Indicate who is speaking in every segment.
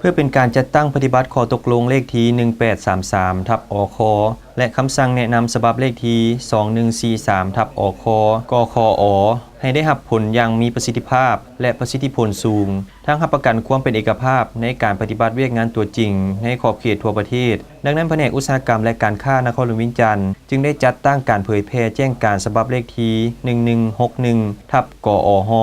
Speaker 1: พื่อเป็นการจัดตั้งปฏิบัติข้อตกลงเลขที่1833ทับอคและคำสั่งแนะนำฉบับเลขที่2143ทับอคกคอให้ได้รับผลอย่างมีประสิทธิภาพและประสิทธิผลสูงทั้งรับประกันความเป็นเอกภาพในการปฏิบัติเวียกงานตัวจริงในขอบเขตทั่วประเทศดังนั้นแผนกอุตสาหกรรมและการค้านครหลวงวิงจันทร์จึงได้จัดตั้งการเผยแพร่แจ้งการฉบับเลขที่1161ทับกอห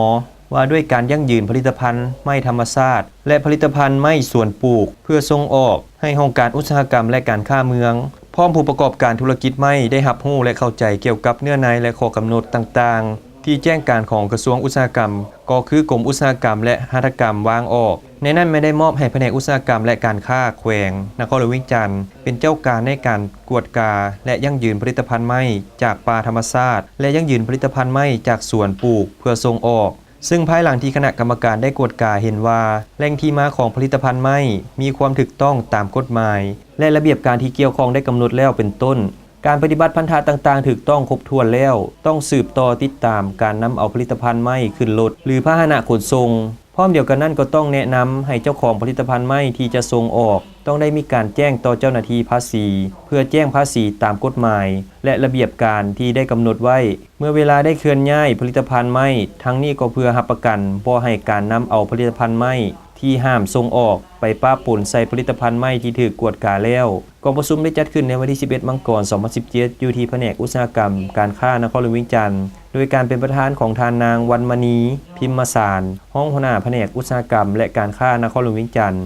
Speaker 1: ว่าด้วยการยั่งยืนผลิตภัณฑ์ไม้ธรรมชาติและผลิตภัณฑ์ไม้สวนปลูกเพื่อส่งออกให้องค์การอุตสาหกรรมและการค้าเมืองพร้อมผู้ประกอบการธุรกิจไม้ได้รับรู้และเข้าใจเกี่ยวกับเนื้อในและข้อกำหนดต่างๆที่แจ้งการของกระทรวงอุตสาหกรรมก็คือกรมอุตสาหกรรมและหัตถกรรมวางออกในนั้นไม่ได้มอบให้แผนกอุตสาหกรรมและการค้าแขวงนครหลวงวิงจันทร์เป็นเจ้าการในการกวดกาและยั่งยืนผลิตภัณฑ์ไม้จากป่าธรรมชาติและยั่งยืนผลิตภัณฑ์ไม้จากสวนปลูกเพื่อส่งออกซึ่งภายหลังที่คณะกรรมการได้กวดกาเห็นว่าแหล่งที่มาของผลิตภัณฑ์ไม้มีความถูกต้องตามกฎหมายและระเบียบการที่เกี่ยวข้องได้กำหนดแล้วเป็นต้นการปฏิบัติพันธะต่างๆถูกต้องครบถ้วนแล้วต้องสืบต่อติดตามการนำเอาผลิตภัณฑ์ไม้ขึ้นรถหรือพาหนะขนส่งพร้อมเดียวกันนั้นก็ต้องแนะนำให้เจ้าของผลิตภัณฑ์ไม้ที่จะส่งออกต้องได้มีการแจ้งต่อเจ้าหน้าที่ภาษีเพื่อแจ้งภาษีตามกฎหมายและระเบียบการที่ได้กำหนดไว้เมื่อเวลาได้เคลื่อนย้ายผลิตภัณฑ์ไม้ทั้งนี้ก็เพื่อรับประกันบ่ให้การนำเอาผลิตภัณฑ์ไม้ที่ห้ามส่งออกไปป้าป่นใส่ผลิตภัณฑ์ไม้ที่ถูกกวดกาแล้วกองประชุมได้จัดขึ้นในวันที่11มังกร2017อยู่ที่แผนกอุตสาหกรรมการค้านครหลวงวิงจันทร์โดยการเป็นประธานของทานนางวันมณีพิมพ์สารห้องหัวหน้าแผนกอุตสาหกรรมและการค้านครหลวงวิงจันทร์